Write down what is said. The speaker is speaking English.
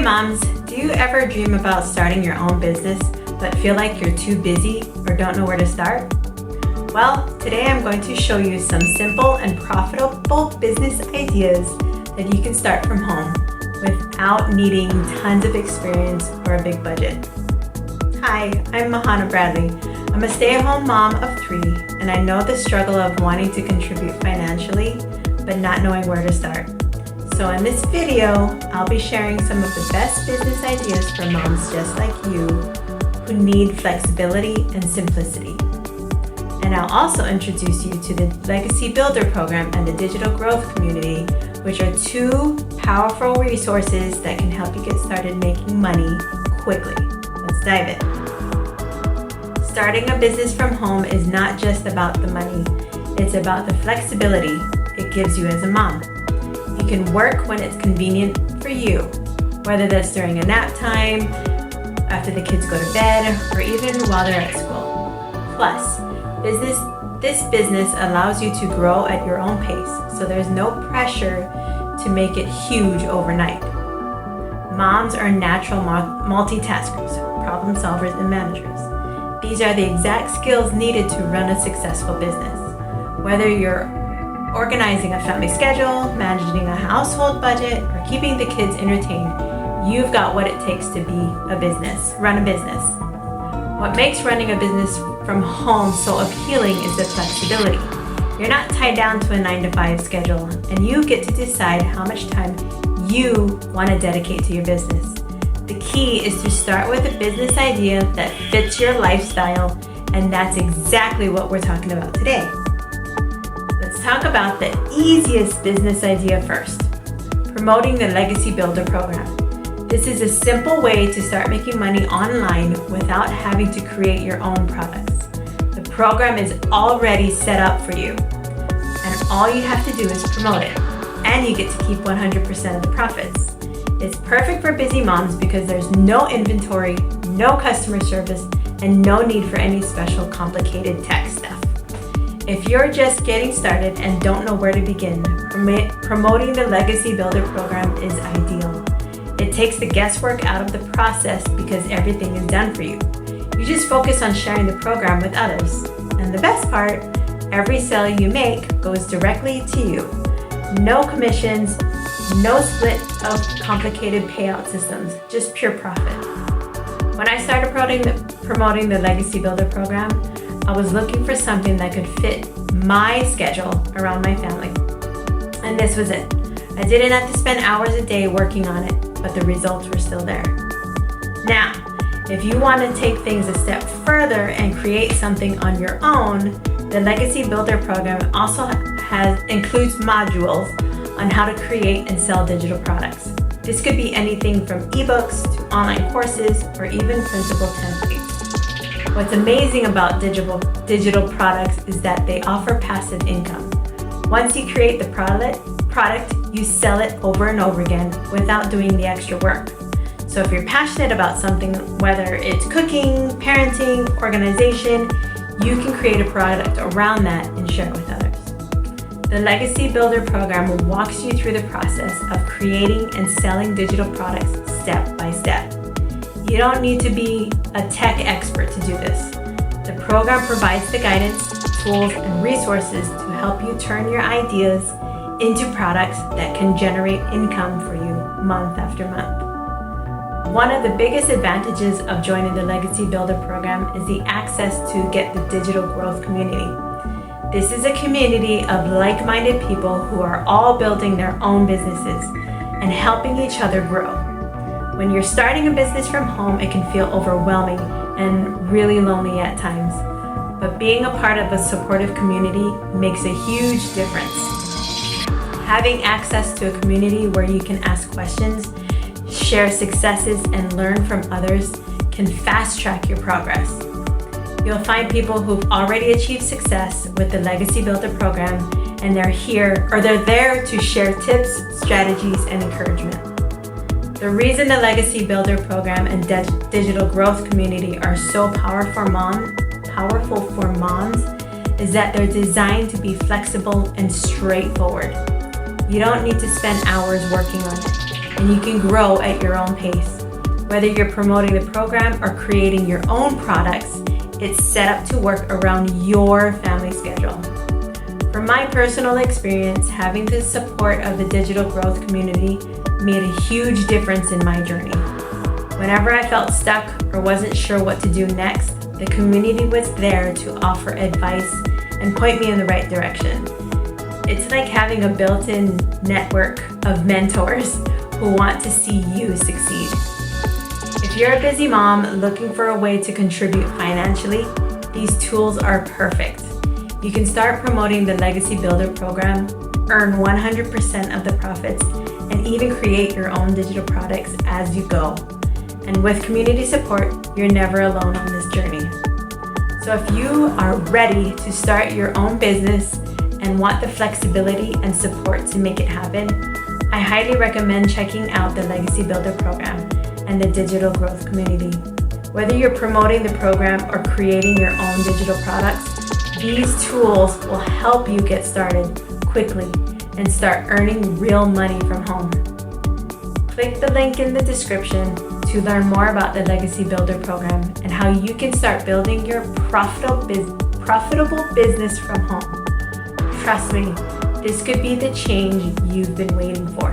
moms, do you ever dream about starting your own business but feel like you're too busy or don't know where to start? Well, today I'm going to show you some simple and profitable business ideas that you can start from home without needing tons of experience or a big budget. Hi, I'm Mahana Bradley. I'm a stay-at-home mom of 3, and I know the struggle of wanting to contribute financially but not knowing where to start. So in this video, I'll be sharing some of the best business ideas for moms just like you who need flexibility and simplicity. And I'll also introduce you to the Legacy Builder Program and the Digital Growth Community, which are 2 powerful resources that can help you get started making money quickly. Let's dive in. Starting a business from home is not just about the money, it's about the flexibility it gives you as a mom. You can work when it's convenient for you, whether that's during a nap time, after the kids go to bed, or even while they're at school. Plus, this business allows you to grow at your own pace, so there's no pressure to make it huge overnight. Moms are natural multitaskers, problem solvers, and managers. These are the exact skills needed to run a successful business. Whether you're organizing a family schedule, managing a household budget, or keeping the kids entertained, you've got what it takes to run a business. What makes running a business from home so appealing is the flexibility. You're not tied down to a 9-to-5 schedule, and you get to decide how much time you want to dedicate to your business. The key is to start with a business idea that fits your lifestyle, and that's exactly what we're talking about today. Let's talk about the easiest business idea first, promoting the Legacy Builder Program. This is a simple way to start making money online without having to create your own products. The program is already set up for you, and all you have to do is promote it, and you get to keep 100% of the profits. It's perfect for busy moms because there's no inventory, no customer service, and no need for any special complicated tech stuff. If you're just getting started and don't know where to begin, promoting the Legacy Builder Program is ideal. It takes the guesswork out of the process because everything is done for you. You just focus on sharing the program with others. And the best part, every sale you make goes directly to you. No commissions, no split of complicated payout systems, just pure profit. When I started promoting the Legacy Builder Program, I was looking for something that could fit my schedule around my family. And this was it. I didn't have to spend hours a day working on it, but the results were still there. Now, if you want to take things a step further and create something on your own, the Legacy Builder Program also includes modules on how to create and sell digital products. This could be anything from ebooks to online courses or even printable templates. What's amazing about digital products is that they offer passive income. Once you create the product, you sell it over and over again without doing the extra work. So if you're passionate about something, whether it's cooking, parenting, organization, you can create a product around that and share it with others. The Legacy Builder Program walks you through the process of creating and selling digital products step by step. You don't need to be a tech expert to do this. The program provides the guidance, tools, and resources to help you turn your ideas into products that can generate income for you month after month. One of the biggest advantages of joining the Legacy Builder Program is the access to get the Digital Growth Community. This is a community of like-minded people who are all building their own businesses and helping each other grow. When you're starting a business from home, it can feel overwhelming and really lonely at times. But being a part of a supportive community makes a huge difference. Having access to a community where you can ask questions, share successes, and learn from others can fast-track your progress. You'll find people who've already achieved success with the Legacy Builder Program, and they're there to share tips, strategies, and encouragement. The reason the Legacy Builder Program and Digital Growth Community are so powerful for moms is that they're designed to be flexible and straightforward. You don't need to spend hours working on it. and you can grow at your own pace. Whether you're promoting the program or creating your own products, it's set up to work around your family schedule. From my personal experience, having the support of the digital growth community made a huge difference in my journey. Whenever I felt stuck or wasn't sure what to do next, the community was there to offer advice and point me in the right direction. It's like having a built-in network of mentors who want to see you succeed. If you're a busy mom looking for a way to contribute financially, these tools are perfect. You can start promoting the Legacy Builder program, earn 100% of the profits, and even create your own digital products as you go. And with community support, you're never alone on this journey. So if you are ready to start your own business and want the flexibility and support to make it happen, I highly recommend checking out the Legacy Builder program and the digital growth community. Whether you're promoting the program or creating your own digital products, these tools will help you get started quickly and start earning real money from home. Click the link in the description to learn more about the Legacy Builder program and how you can start building your profitable business from home. Trust me, this could be the change you've been waiting for.